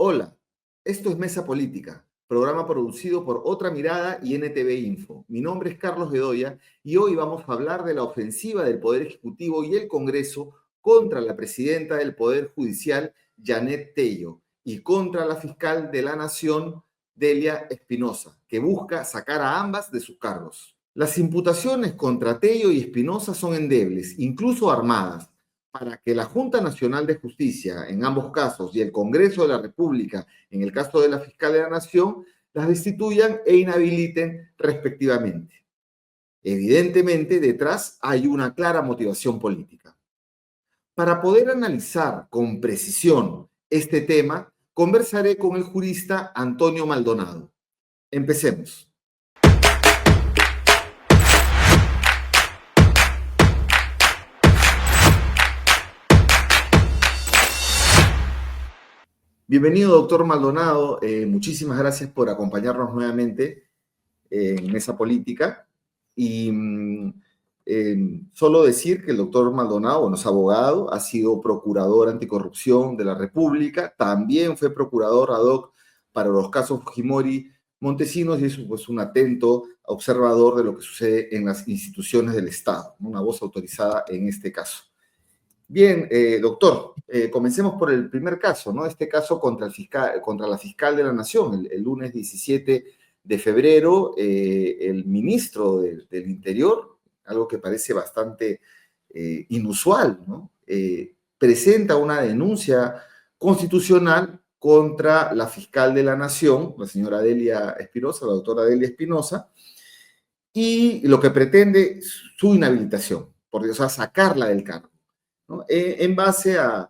Hola, esto es Mesa Política, programa producido por Otra Mirada y NTV Info. Mi nombre es Carlos Bedoya y hoy vamos a hablar de la ofensiva del Poder Ejecutivo y el Congreso contra la presidenta del Poder Judicial, Janet Tello, y contra la fiscal de la Nación, Delia Espinosa, que busca sacar a ambas de sus cargos. Las imputaciones contra Tello y Espinosa son endebles, incluso armadas, para que la Junta Nacional de Justicia, en ambos casos, y el Congreso de la República, en el caso de la Fiscal de la Nación, las destituyan e inhabiliten respectivamente. Evidentemente, detrás hay una clara motivación política. Para poder analizar con precisión este tema, conversaré con el jurista Antonio Maldonado. Empecemos. Bienvenido, doctor Maldonado. Muchísimas gracias por acompañarnos nuevamente en Mesa Política. Y solo decir que el doctor Maldonado, bueno, es abogado, ha sido procurador anticorrupción de la República, también fue procurador ad hoc para los casos Fujimori Montesinos y es pues, un atento observador de lo que sucede en las instituciones del Estado, una voz autorizada en este caso. Bien, doctor, comencemos por el primer caso, ¿no? Este caso contra la fiscal de la Nación. El lunes 17 de febrero, el ministro del Interior, algo que parece bastante inusual, ¿no? Presenta una denuncia constitucional contra la fiscal de la Nación, la señora Delia Espinosa, la doctora Delia Espinosa, y lo que pretende su inhabilitación, o sea, sacarla del cargo, ¿no? En base a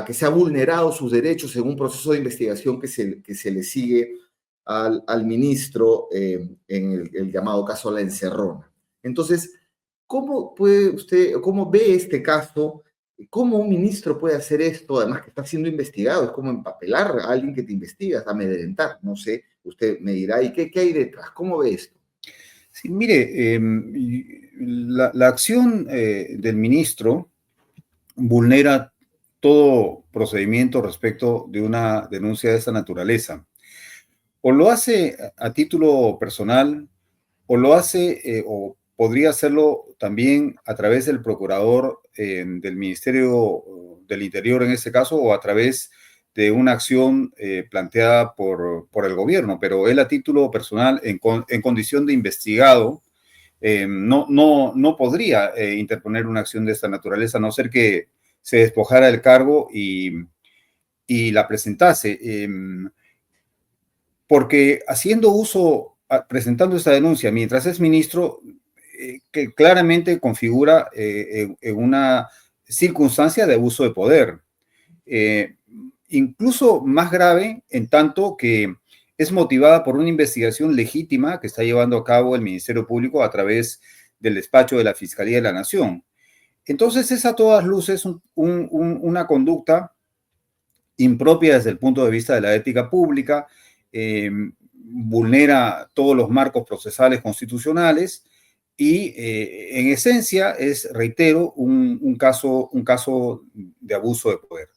que se ha vulnerado sus derechos en un proceso de investigación que se le sigue al ministro en el llamado caso La Encerrona. Entonces, ¿cómo ve este caso? ¿Cómo un ministro puede hacer esto? Además que está siendo investigado, es como empapelar a alguien que te investiga, amedrentar, no sé, usted me dirá, ¿y qué hay detrás? ¿Cómo ve esto? Sí, mire, la acción del ministro vulnera todo procedimiento respecto de una denuncia de esta naturaleza. O lo hace a título personal, o lo hace, o podría hacerlo también a través del procurador del Ministerio del Interior en este caso, o a través de una acción planteada por el gobierno, pero él a título personal, en condición de investigado, no podría interponer una acción de esta naturaleza, a no ser que se despojara del cargo y la presentase. Porque presentando esta denuncia mientras es ministro, que claramente configura en una circunstancia de abuso de poder. Incluso más grave en tanto que es motivada por una investigación legítima que está llevando a cabo el Ministerio Público a través del despacho de la Fiscalía de la Nación. Entonces es a todas luces una conducta impropia desde el punto de vista de la ética pública, vulnera todos los marcos procesales constitucionales y en esencia es, reitero, un caso de abuso de poder.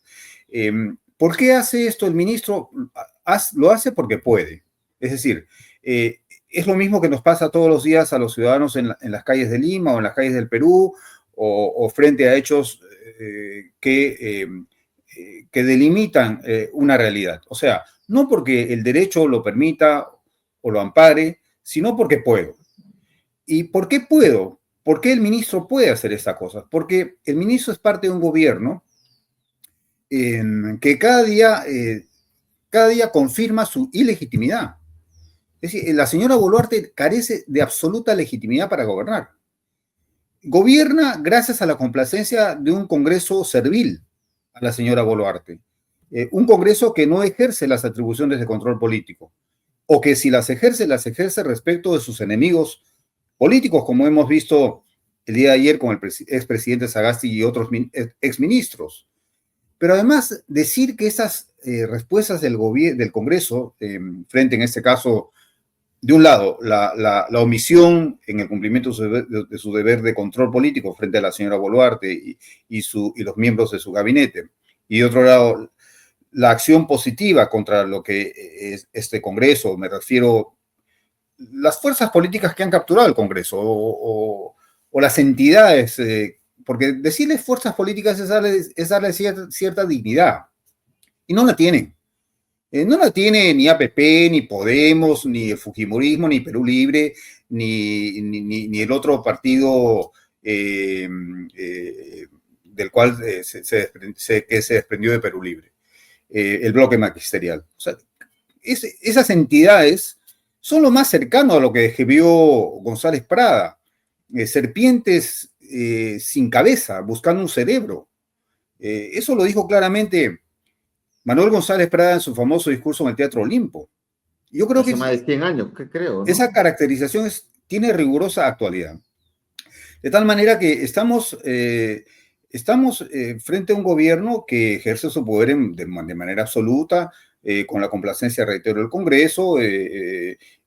¿Por qué hace esto el ministro? Lo hace porque puede. Es decir, es lo mismo que nos pasa todos los días a los ciudadanos en las calles de Lima o en las calles del Perú o frente a hechos que delimitan una realidad. O sea, no porque el derecho lo permita o lo ampare, sino porque puedo. ¿Y por qué puedo? ¿Por qué el ministro puede hacer estas cosas? Porque el ministro es parte de un gobierno que cada día confirma su ilegitimidad. Es decir, la señora Boluarte carece de absoluta legitimidad para gobernar. Gobierna gracias a la complacencia de un Congreso servil a la señora Boluarte. Un Congreso que no ejerce las atribuciones de control político, o que si las ejerce respecto de sus enemigos políticos, como hemos visto el día de ayer con el expresidente Sagasti y otros exministros. Pero además, decir que estas respuestas del Congreso, frente en este caso, de un lado, la omisión en el cumplimiento de su deber de control político frente a la señora Boluarte y los miembros de su gabinete, y de otro lado, la acción positiva contra lo que es este Congreso, me refiero las fuerzas políticas que han capturado el Congreso o las entidades, porque decirles fuerzas políticas es darle cierta dignidad, y no la tienen. No la tiene ni APP, ni Podemos, ni el Fujimorismo, ni Perú Libre, ni el otro partido del cual que se desprendió de Perú Libre, el bloque magisterial. O sea, esas entidades son lo más cercano a lo que escribió González Prada, serpientes sin cabeza, buscando un cerebro. Eso lo dijo claramente Manuel González Prada en su famoso discurso en el Teatro Olimpo. Yo creo hace más de 100 años, creo, ¿no? Esa caracterización tiene rigurosa actualidad. De tal manera que estamos frente a un gobierno que ejerce su poder de manera absoluta, con la complacencia, reitero, del Congreso.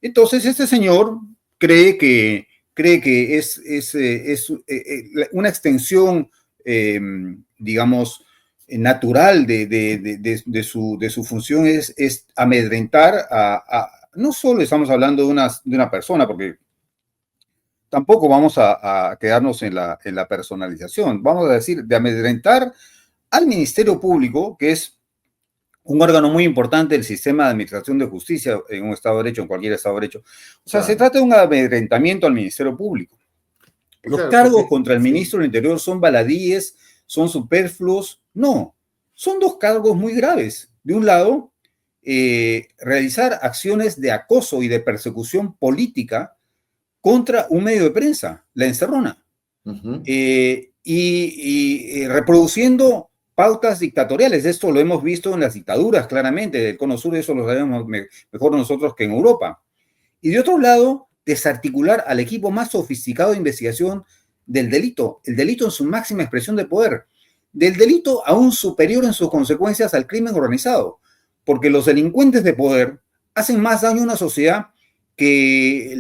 Entonces, este señor cree que es una extensión, digamos, natural de su función es amedrentar no solo estamos hablando de una persona, porque tampoco vamos a quedarnos en la personalización, vamos a decir, de amedrentar al Ministerio Público, que es un órgano muy importante del sistema de administración de justicia en un Estado de Derecho, en cualquier Estado de Derecho. O sea, claro, se trata de un amedrentamiento al Ministerio Público. Los cargos contra el ministro del Interior son baladíes, son superfluos. No, son dos cargos muy graves. De un lado, realizar acciones de acoso y de persecución política contra un medio de prensa, La Encerrona, y reproduciendo pautas dictatoriales. Esto lo hemos visto en las dictaduras, claramente, del Cono Sur, eso lo sabemos mejor nosotros que en Europa. Y de otro lado, desarticular al equipo más sofisticado de investigación del delito, el delito en su máxima expresión de poder, del delito aún superior en sus consecuencias al crimen organizado, porque los delincuentes de poder hacen más daño a una sociedad que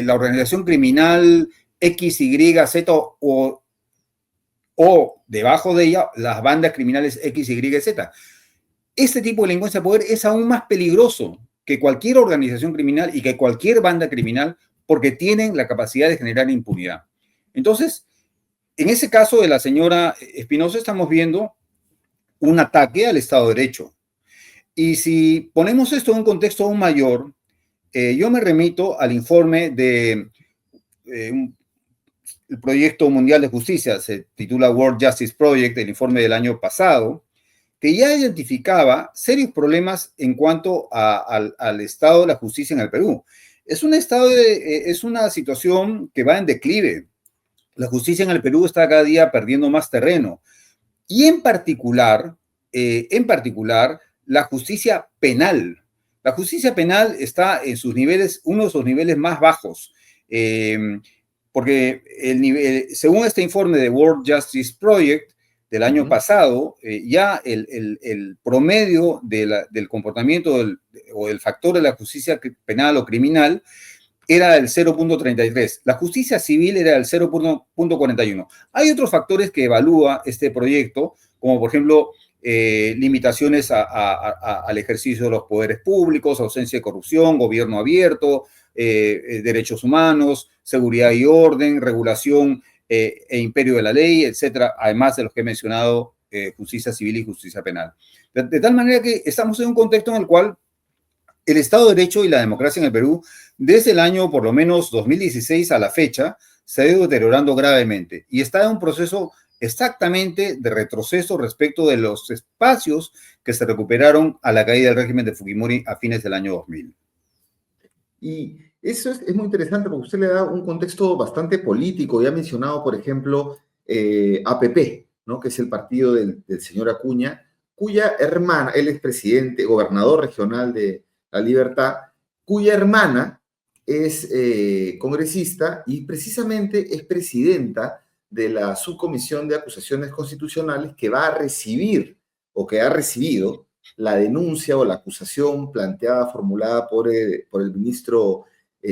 la organización criminal X, Y, Z o debajo de ella las bandas criminales X, Y, Z. Este tipo de delincuencia de poder es aún más peligroso que cualquier organización criminal y que cualquier banda criminal, porque tienen la capacidad de generar impunidad. Entonces, en ese caso de la señora Espinosa estamos viendo un ataque al Estado de Derecho. Y si ponemos esto en un contexto aún mayor, yo me remito al informe de el Proyecto Mundial de Justicia, se titula World Justice Project, el informe del año pasado, que ya identificaba serios problemas en cuanto al estado de la justicia en el Perú. Es una situación que va en declive. La justicia en el Perú está cada día perdiendo más terreno. Y en particular, la justicia penal. La justicia penal está en sus niveles, uno de sus niveles más bajos. Porque según este informe de World Justice Project del año pasado, ya el promedio del comportamiento o del factor de la justicia penal o criminal era el 0.33. La justicia civil era el 0.41. Hay otros factores que evalúa este proyecto, como por ejemplo limitaciones al ejercicio de los poderes públicos, ausencia de corrupción, gobierno abierto, derechos humanos, seguridad y orden, regulación e imperio de la ley, etcétera, además de los que he mencionado, justicia civil y justicia penal. De tal manera que estamos en un contexto en el cual el Estado de Derecho y la democracia en el Perú, desde el año por lo menos 2016 a la fecha, se ha ido deteriorando gravemente y está en un proceso exactamente de retroceso respecto de los espacios que se recuperaron a la caída del régimen de Fujimori a fines del año 2000. Y eso es muy interesante porque usted le da un contexto bastante político. Ya ha mencionado, por ejemplo, APP, ¿no? Que es el partido del señor Acuña, cuya hermana, él es presidente, gobernador regional de La Libertad, cuya hermana es congresista y precisamente es presidenta de la subcomisión de acusaciones constitucionales que va a recibir o que ha recibido la denuncia o la acusación planteada, formulada por el ministro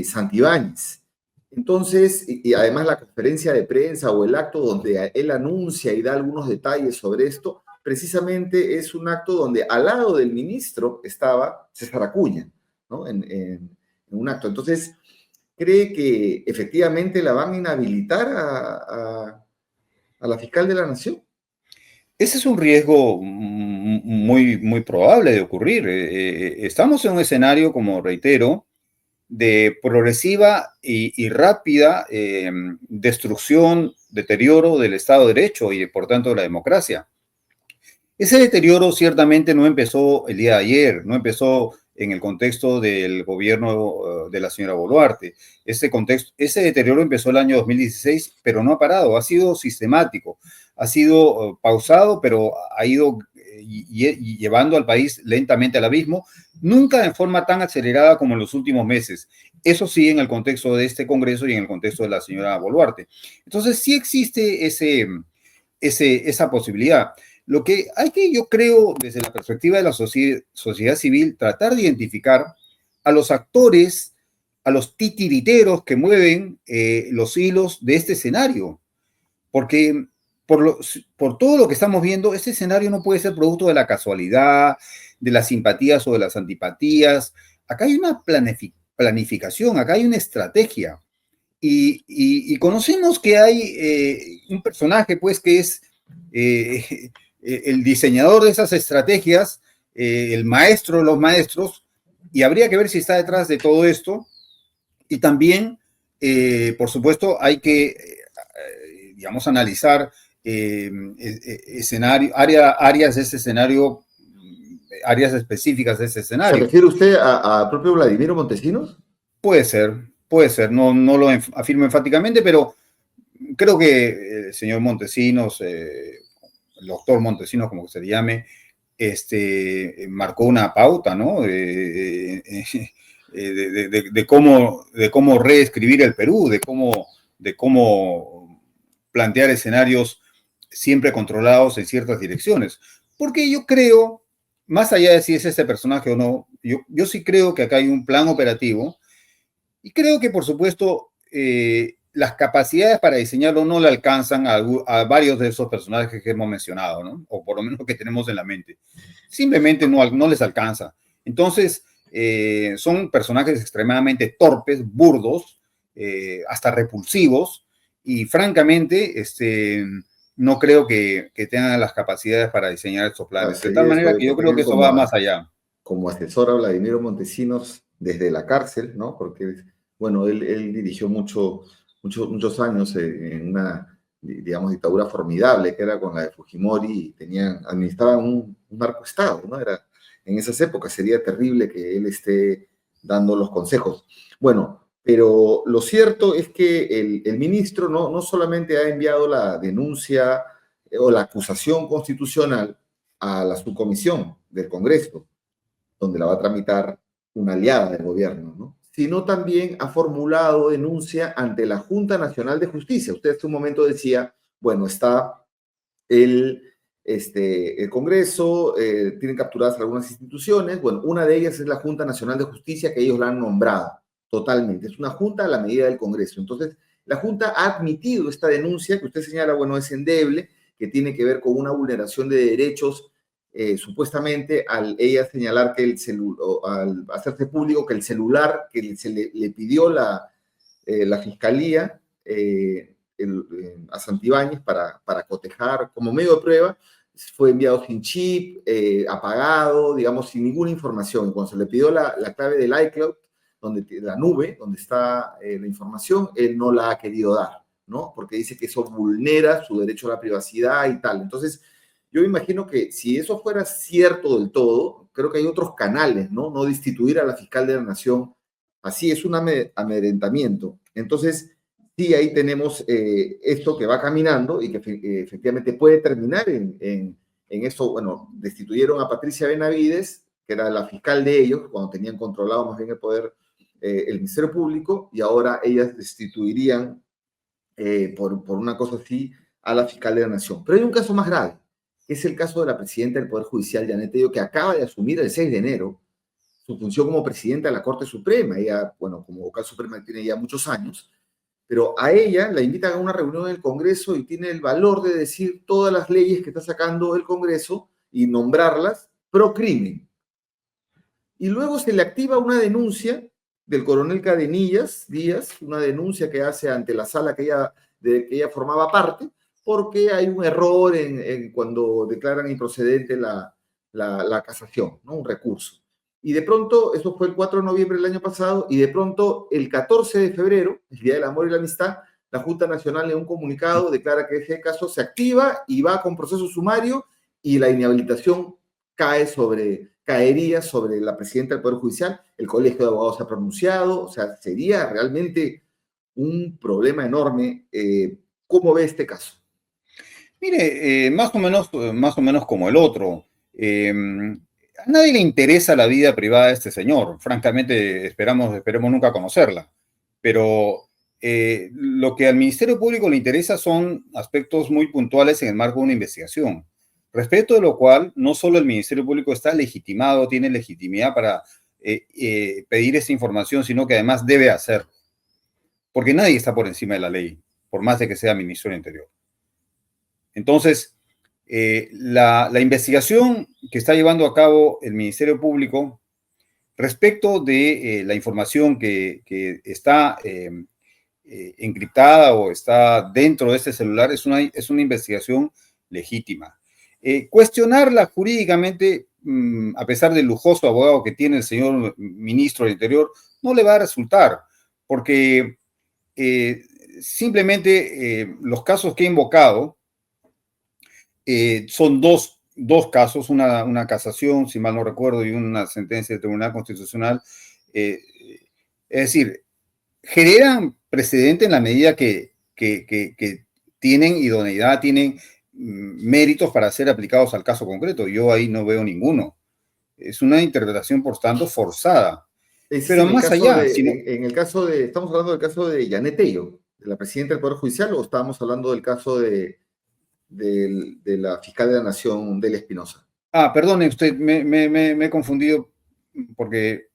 Santibáñez. Entonces, y además la conferencia de prensa o el acto donde él anuncia y da algunos detalles sobre esto, precisamente es un acto donde al lado del ministro estaba César Acuña, ¿no? En un acto. Entonces, ¿cree que efectivamente la van a inhabilitar a la fiscal de la Nación? Ese es un riesgo muy, muy probable de ocurrir. Estamos en un escenario, como reitero, de progresiva y rápida destrucción, deterioro del Estado de Derecho y, por tanto, de la democracia. Ese deterioro ciertamente no empezó el día de ayer, no empezó en el contexto del gobierno de la señora Boluarte. Ese deterioro empezó el año 2016, pero no ha parado, ha sido sistemático, ha sido pausado, pero ha ido llevando al país lentamente al abismo, nunca de forma tan acelerada como en los últimos meses. Eso sí, en el contexto de este Congreso y en el contexto de la señora Boluarte. Entonces, sí existe esa posibilidad. Lo que hay que, yo creo, desde la perspectiva de la sociedad civil, tratar de identificar a los actores, a los titiriteros que mueven los hilos de este escenario. Porque por todo lo que estamos viendo, este escenario no puede ser producto de la casualidad, de las simpatías o de las antipatías. Acá hay una planificación, acá hay una estrategia. Y conocemos que hay un personaje, pues, que es el diseñador de esas estrategias, el maestro de los maestros, y habría que ver si está detrás de todo esto. Y también, por supuesto, hay que, digamos, analizar áreas de ese escenario, áreas específicas de ese ¿Se escenario. refiere usted a propio Vladimiro Montesinos? Puede ser, no lo afirmo enfáticamente, pero creo que el señor Montesinos, el doctor Montesinos, como se le llame, marcó una pauta, ¿no? De cómo reescribir el Perú, de cómo plantear escenarios siempre controlados en ciertas direcciones. Porque yo creo, más allá de si es este personaje o no, yo sí creo que acá hay un plan operativo y creo que, por supuesto, las capacidades para diseñarlo no le alcanzan a varios de esos personajes que hemos mencionado, ¿no? O por lo menos que tenemos en la mente. Simplemente no les alcanza. Entonces, son personajes extremadamente torpes, burdos, hasta repulsivos, y francamente, no creo que tengan las capacidades para diseñar estos planes. De tal Sería manera eso que que yo creo que tengan eso va más allá. como asesor a Vladimiro Montesinos desde la cárcel, ¿no? Porque, bueno, él dirigió muchos años en una, digamos, dictadura formidable, que era con la de Fujimori, y administraban un narcoestado, ¿no? En esas épocas sería terrible que él esté dando los consejos. Bueno, pero lo cierto es que el ministro no solamente ha enviado la denuncia o la acusación constitucional a la subcomisión del Congreso, donde la va a tramitar una aliada del gobierno, ¿no? Sino también ha formulado denuncia ante la Junta Nacional de Justicia. Usted hace un momento decía, bueno, está el Congreso, tienen capturadas algunas instituciones, bueno, una de ellas es la Junta Nacional de Justicia, que ellos la han nombrado totalmente, es una junta a la medida del Congreso. Entonces, la Junta ha admitido esta denuncia que usted señala, bueno, es endeble, que tiene que ver con una vulneración de derechos supuestamente al ella señalar que al hacerse público que el celular que le pidió la fiscalía a Santibáñez para cotejar como medio de prueba, fue enviado sin chip, apagado, digamos, sin ninguna información. Y cuando se le pidió la clave del iCloud, la nube, donde está la información, él no la ha querido dar, ¿no? Porque dice que eso vulnera su derecho a la privacidad y tal. Entonces, yo me imagino que si eso fuera cierto del todo, creo que hay otros canales, ¿no? No destituir a la fiscal de la Nación, así es un amedrentamiento. Entonces, sí, ahí tenemos esto que va caminando y que efectivamente puede terminar en eso. Bueno, destituyeron a Patricia Benavides, que era la fiscal de ellos, cuando tenían controlado más bien el poder el Ministerio Público, y ahora ellas destituirían por una cosa así a la fiscal de la Nación. Pero hay un caso más grave, que es el caso de la presidenta del Poder Judicial, Janet Tello, que acaba de asumir el 6 de enero su función como presidenta de la Corte Suprema. Ella, bueno, como vocal suprema tiene ya muchos años, pero a ella la invitan a una reunión en el Congreso y tiene el valor de decir todas las leyes que está sacando el Congreso y nombrarlas pro crimen. Y luego se le activa una denuncia del coronel Cadenillas Díaz, una denuncia que hace ante la sala de que ella formaba parte, porque hay un error cuando declaran improcedente la casación, ¿no? Un recurso. Y de pronto, eso fue el 4 de noviembre del año pasado, y de pronto el 14 de febrero, el Día del Amor y la Amistad, la Junta Nacional en un comunicado declara que ese caso se activa y va con proceso sumario y la inhabilitación caería sobre la presidenta del Poder Judicial. El Colegio de Abogados se ha pronunciado, o sea, sería realmente un problema enorme. ¿Cómo ve este caso? Mire, más o menos como el otro. A nadie le interesa la vida privada de este señor. Francamente, esperemos nunca conocerla. Pero lo que al Ministerio Público le interesa son aspectos muy puntuales en el marco de una investigación. Respecto de lo cual, no solo el Ministerio Público está legitimado, tiene legitimidad para pedir esa información, sino que además debe hacerlo. Porque nadie está por encima de la ley, por más de que sea ministro del Interior. Entonces, la investigación que está llevando a cabo el Ministerio Público respecto de la información que está encriptada o está dentro de este celular es una investigación legítima. Cuestionarla jurídicamente, a pesar del lujoso abogado que tiene el señor ministro del Interior, no le va a resultar, porque simplemente los casos que he invocado son dos casos, una casación, si mal no recuerdo, y una sentencia del Tribunal Constitucional. Es decir, generan precedente en la medida que tienen idoneidad, tienen méritos para ser aplicados al caso concreto. Yo ahí no veo ninguno. Es una interpretación, por tanto, forzada. Pero más allá... ¿Estamos hablando del caso de Yanet Tello, de la presidenta del Poder Judicial, o estamos hablando del caso de la fiscal de la Nación, Delia Espinosa? Perdone usted, me he confundido porque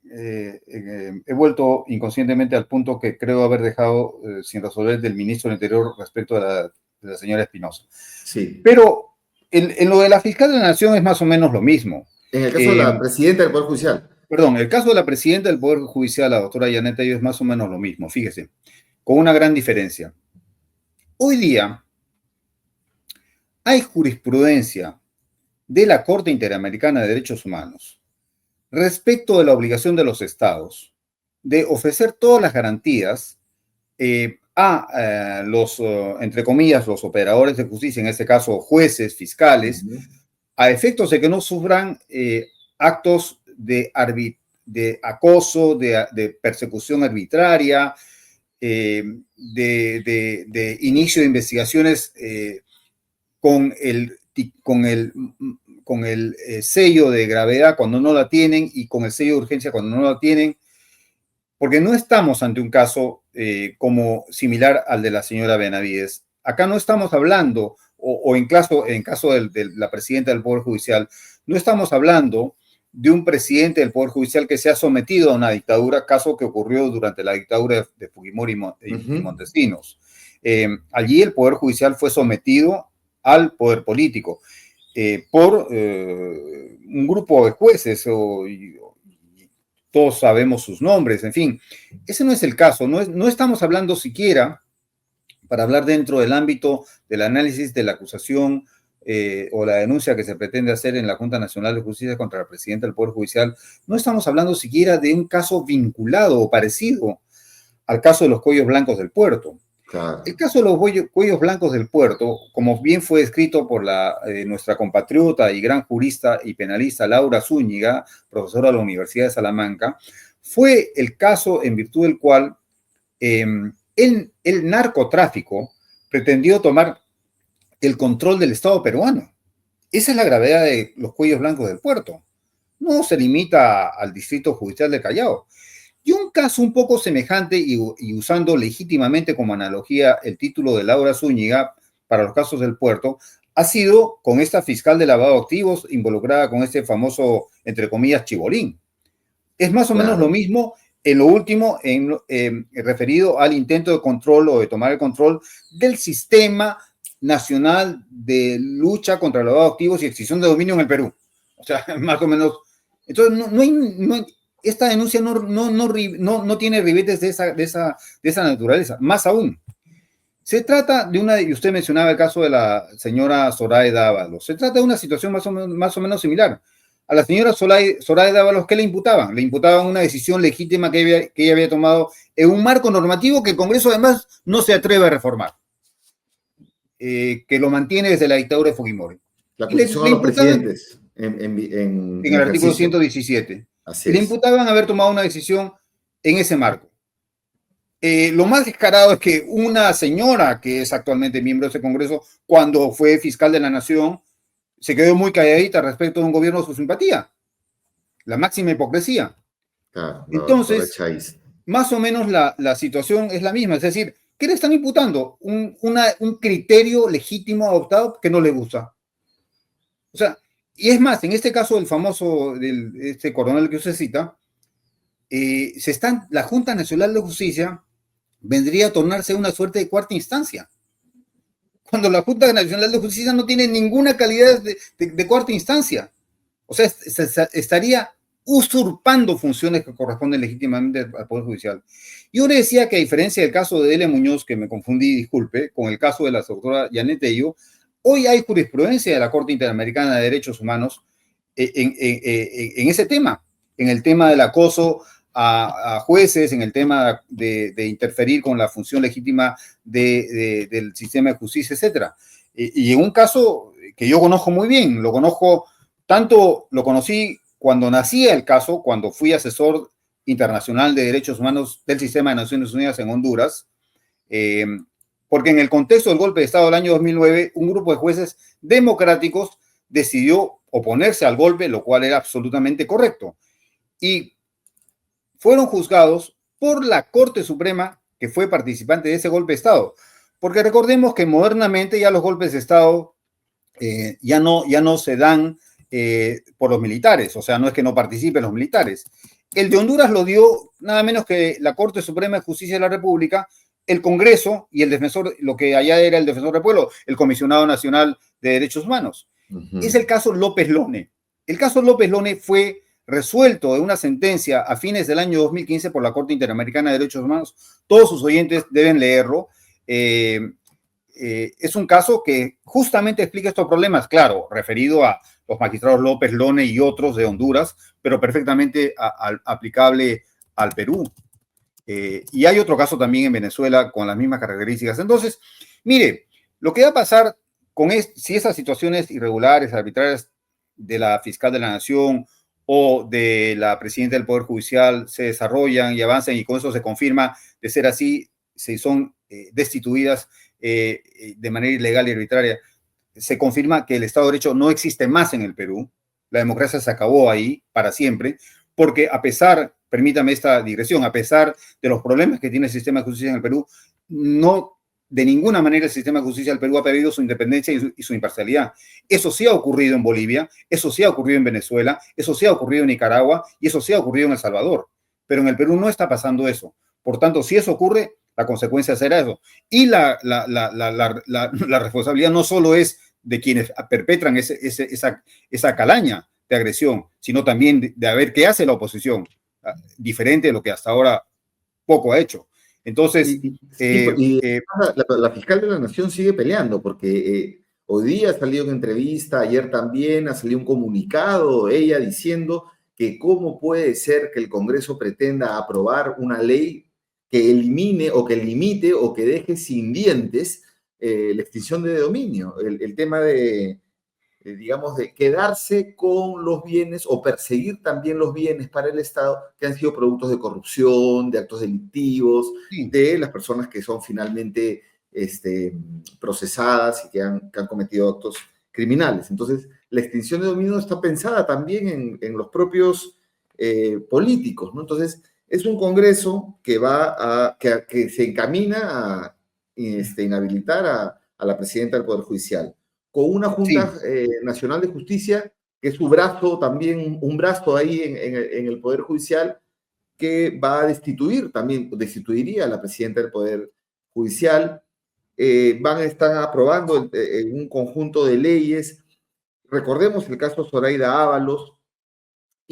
he vuelto inconscientemente al punto que creo haber dejado sin resolver del ministro del Interior respecto de la señora Espinosa. Sí. Pero en lo de la fiscal de la Nación es más o menos lo mismo. En el caso de la presidenta del Poder Judicial. Perdón, el caso de la presidenta del Poder Judicial, la doctora Yanet Tello, es más o menos lo mismo, fíjese, con una gran diferencia. Hoy día hay jurisprudencia de la Corte Interamericana de Derechos Humanos respecto de la obligación de los estados de ofrecer todas las garantías a los, entre comillas, los operadores de justicia, en este caso jueces, fiscales, a efectos de que no sufran actos de acoso, de persecución arbitraria, de inicio de investigaciones con el sello de gravedad cuando no la tienen y con el sello de urgencia cuando no la tienen, porque no estamos ante un caso como similar al de la señora Benavides. Acá no estamos hablando, o en caso de la presidenta del Poder Judicial, no estamos hablando de un presidente del Poder Judicial que se ha sometido a una dictadura, caso que ocurrió durante la dictadura de Fujimori y Montesinos. Allí el Poder Judicial fue sometido al poder político por un grupo de jueces, todos sabemos sus nombres, en fin. Ese no es el caso, no estamos hablando siquiera, para hablar dentro del ámbito del análisis de la acusación o la denuncia que se pretende hacer en la Junta Nacional de Justicia contra la presidenta del Poder Judicial, no estamos hablando siquiera de un caso vinculado o parecido al caso de los cuellos blancos del puerto. Claro. El caso de los cuellos blancos del puerto, como bien fue escrito por nuestra compatriota y gran jurista y penalista Laura Zúñiga, profesora de la Universidad de Salamanca, fue el caso en virtud del cual el narcotráfico pretendió tomar el control del Estado peruano. Esa es la gravedad de los cuellos blancos del puerto. No se limita al Distrito Judicial de Callao. Y un caso un poco semejante y usando legítimamente como analogía el título de Laura Zúñiga para los casos del puerto, ha sido con esta fiscal de lavado de activos involucrada con este famoso, entre comillas, chibolín. Es más o menos lo mismo En lo último, referido al intento de control o de tomar el control del sistema nacional de lucha contra el lavado de activos y extinción de dominio en el Perú. O sea, más o menos. Entonces, esta denuncia no tiene ribetes de esa naturaleza. Más aún, se trata de y usted mencionaba el caso de la señora Zoraida Ábalos, se trata de una situación más o menos similar. A la señora Zoraida Ábalos, ¿qué le imputaban? Le imputaban una decisión legítima que ella había tomado en un marco normativo que el Congreso además no se atreve a reformar, que lo mantiene desde la dictadura de Fujimori. La petición a los presidentes en el artículo 117. Así y le es. imputaban haber tomado una decisión en ese marco. Lo más descarado es que una señora que es actualmente miembro de ese Congreso, cuando fue fiscal de la Nación, se quedó muy calladita respecto de un gobierno de su simpatía. La máxima hipocresía. Claro, entonces, más o menos la situación es la misma. Es decir, ¿qué le están imputando? Un criterio legítimo adoptado que no le gusta. O sea, y es más, en este caso del famoso, este coronel que usted cita, la Junta Nacional de Justicia vendría a tornarse una suerte de cuarta instancia, cuando la Junta Nacional de Justicia no tiene ninguna calidad de cuarta instancia. O sea, estaría usurpando funciones que corresponden legítimamente al Poder Judicial. Yo le decía que a diferencia del caso de Delia Muñoz, que me confundí, disculpe, con el caso de la doctora Janet Tello, hoy hay jurisprudencia de la Corte Interamericana de Derechos Humanos en ese tema, en el tema del acoso a jueces, en el tema de interferir con la función legítima del sistema de justicia, etc. Y en un caso que yo conozco muy bien, lo conocí cuando nacía el caso, cuando fui asesor internacional de derechos humanos del sistema de Naciones Unidas en Honduras, porque en el contexto del golpe de Estado del año 2009, un grupo de jueces democráticos decidió oponerse al golpe, lo cual era absolutamente correcto. Y fueron juzgados por la Corte Suprema, que fue participante de ese golpe de Estado. Porque recordemos que modernamente ya los golpes de Estado ya no se dan por los militares, o sea, no es que no participen los militares. El de Honduras lo dio nada menos que la Corte Suprema de Justicia de la República, el Congreso y el defensor, lo que allá era el defensor del pueblo, el Comisionado Nacional de Derechos Humanos. Es el caso López Lone. El caso López Lone fue resuelto de una sentencia a fines del año 2015 por la Corte Interamericana de Derechos Humanos. Todos sus oyentes deben leerlo. Es un caso que justamente explica estos problemas, claro, referido a los magistrados López Lone y otros de Honduras, pero perfectamente aplicable al Perú. Y hay otro caso también en Venezuela con las mismas características. Entonces, mire, lo que va a pasar si esas situaciones irregulares, arbitrarias de la fiscal de la Nación o de la presidenta del Poder Judicial se desarrollan y avanzan y con eso se confirma de ser así, se son destituidas de manera ilegal y arbitraria, se confirma que el Estado de Derecho no existe más en el Perú, la democracia se acabó ahí para siempre, porque a pesar, permítame esta digresión, a pesar de los problemas que tiene el sistema de justicia en el Perú, no de ninguna manera el sistema de justicia del Perú ha perdido su independencia y su imparcialidad. Eso sí ha ocurrido en Bolivia, eso sí ha ocurrido en Venezuela, eso sí ha ocurrido en Nicaragua y eso sí ha ocurrido en El Salvador. Pero en el Perú no está pasando eso. Por tanto, si eso ocurre, la consecuencia será eso. Y la responsabilidad no solo es de quienes perpetran esa calaña de agresión, sino también de ver qué hace la oposición, diferente de lo que hasta ahora poco ha hecho. Entonces, la fiscal de la Nación sigue peleando porque hoy día ha salido una entrevista, ayer también ha salido un comunicado, ella diciendo que cómo puede ser que el Congreso pretenda aprobar una ley que elimine o que limite o que deje sin dientes la extinción de dominio, el tema de, digamos, de quedarse con los bienes o perseguir también los bienes para el Estado que han sido productos de corrupción, de actos delictivos, sí, de las personas que son finalmente procesadas y que han cometido actos criminales. Entonces, la extinción de dominio está pensada también en los propios políticos, ¿no? Entonces, es un Congreso que se encamina a inhabilitar a la presidenta del Poder Judicial, con una Junta Nacional de Justicia, que es su brazo también, un brazo ahí en el Poder Judicial, que va a destituiría a la presidenta del Poder Judicial. Van a estar aprobando un conjunto de leyes. Recordemos el caso Zoraida Ábalos,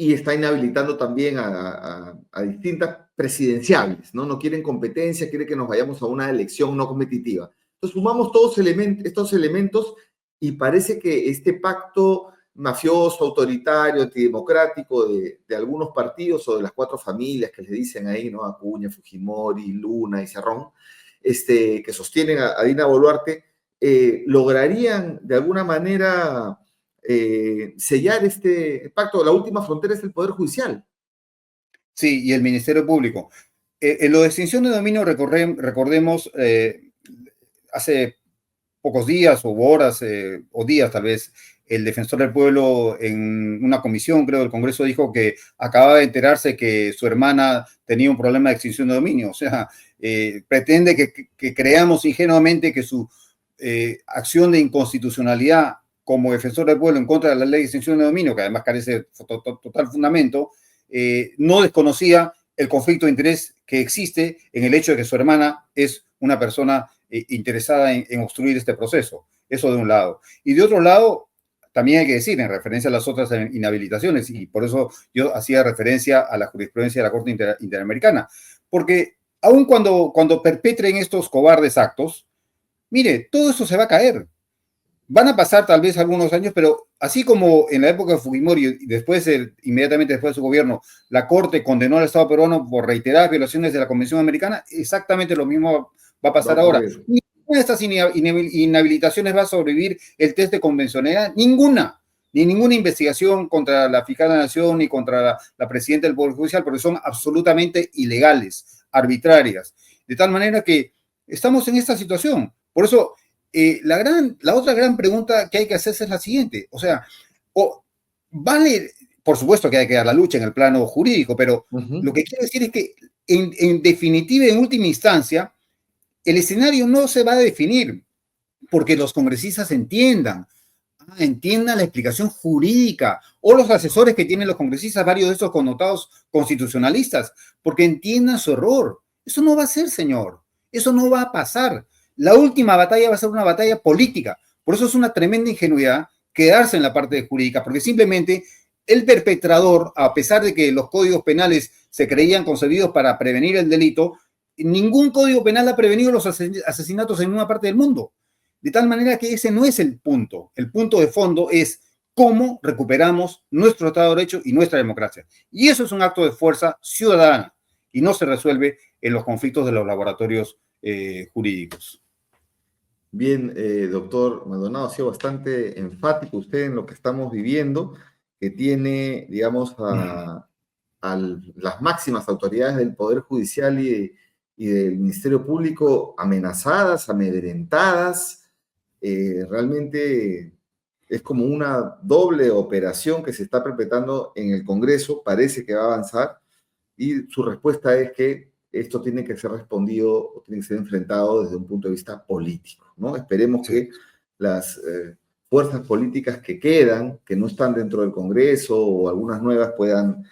y está inhabilitando también a distintas presidenciables, ¿no? No quieren competencia, quiere que nos vayamos a una elección no competitiva. Entonces sumamos todos estos elementos y parece que este pacto mafioso, autoritario, antidemocrático de algunos partidos o de las cuatro familias que le dicen ahí, ¿no? Acuña, Fujimori, Luna y Cerrón, que sostienen a Dina Boluarte, lograrían de alguna manera sellar este pacto. La última frontera es el Poder Judicial. Sí, y el Ministerio Público. En lo de extinción de dominio, recordemos, hace pocos días o horas o días tal vez, el defensor del pueblo en una comisión, creo, del Congreso dijo que acababa de enterarse que su hermana tenía un problema de extinción de dominio. O sea, pretende que creamos ingenuamente que su acción de inconstitucionalidad como defensor del pueblo en contra de la ley de extinción de dominio, que además carece de total fundamento, no desconocía el conflicto de interés que existe en el hecho de que su hermana es una persona interesada en obstruir este proceso. Eso de un lado. Y de otro lado, también hay que decir, en referencia a las otras inhabilitaciones, y por eso yo hacía referencia a la jurisprudencia de la Corte Interamericana, porque aun cuando perpetren estos cobardes actos, mire, todo eso se va a caer. Van a pasar tal vez algunos años, pero así como en la época de Fujimori y después, inmediatamente después de su gobierno, la Corte condenó al Estado peruano por reiteradas violaciones de la Convención Americana, exactamente lo mismo va a pasar ahora. Ninguna de estas inhabilitaciones va a sobrevivir el test de convencionalidad, ninguna, ni ninguna investigación contra la fiscal de la Nación ni contra la presidenta del Poder Judicial, porque son absolutamente ilegales, arbitrarias. De tal manera que estamos en esta situación. Por eso, la otra gran pregunta que hay que hacerse es la siguiente. O sea, vale, por supuesto que hay que dar la lucha en el plano jurídico, pero lo que quiero decir es que en definitiva, en última instancia, el escenario no se va a definir porque los congresistas entiendan la explicación jurídica, o los asesores que tienen los congresistas, varios de esos connotados constitucionalistas, porque entiendan su error. Eso no va a ser, señor. Eso no va a pasar. La última batalla va a ser una batalla política. Por eso es una tremenda ingenuidad quedarse en la parte jurídica, porque simplemente el perpetrador, a pesar de que los códigos penales se creían concebidos para prevenir el delito, ningún código penal ha prevenido los asesinatos en ninguna parte del mundo. De tal manera que ese no es el punto. El punto de fondo es cómo recuperamos nuestro Estado de Derecho y nuestra democracia. Y eso es un acto de fuerza ciudadana y no se resuelve en los conflictos de los laboratorios jurídicos. Bien, doctor Maldonado, ha sido bastante enfático usted en lo que estamos viviendo, que tiene, digamos, a las máximas autoridades del Poder Judicial y del Ministerio Público amenazadas, amedrentadas. Realmente es como una doble operación que se está perpetrando en el Congreso, parece que va a avanzar, y su respuesta es que esto tiene que ser respondido o tiene que ser enfrentado desde un punto de vista político, ¿no? Esperemos que las fuerzas políticas que quedan, que no están dentro del Congreso o algunas nuevas puedan,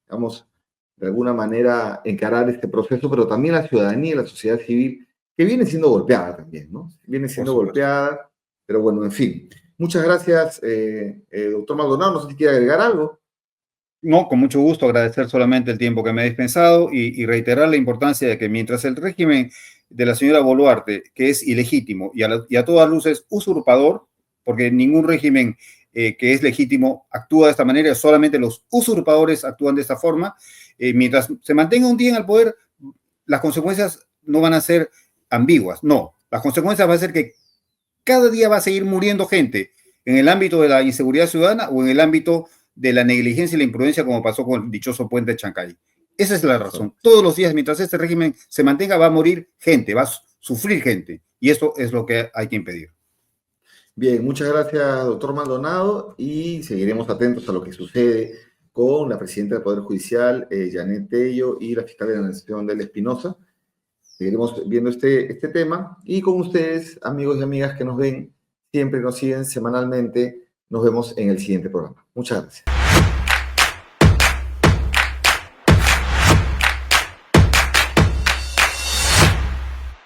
digamos, de alguna manera encarar este proceso, pero también la ciudadanía y la sociedad civil, que viene siendo golpeada también, ¿no? Viene siendo golpeada, pero bueno, en fin. Muchas gracias, doctor Maldonado. No sé si quiere agregar algo. No, con mucho gusto, agradecer solamente el tiempo que me ha dispensado y reiterar la importancia de que mientras el régimen de la señora Boluarte, que es ilegítimo y a todas luces usurpador, porque ningún régimen que es legítimo actúa de esta manera, solamente los usurpadores actúan de esta forma, mientras se mantenga un día en el poder, las consecuencias no van a ser ambiguas, no, las consecuencias van a ser que cada día va a seguir muriendo gente en el ámbito de la inseguridad ciudadana o en el ámbito de la negligencia y la imprudencia, como pasó con el dichoso puente de Chancay. Esa es la razón. Todos los días, mientras este régimen se mantenga, va a morir gente, va a sufrir gente. Y esto es lo que hay que impedir. Bien, muchas gracias, doctor Maldonado, y seguiremos atentos a lo que sucede con la presidenta del Poder Judicial, Janet Tello, y la fiscal de la Nación, Delia Espinosa. Seguiremos viendo este tema, y con ustedes, amigos y amigas que nos ven, siempre nos siguen semanalmente. Nos vemos en el siguiente programa. Muchas gracias.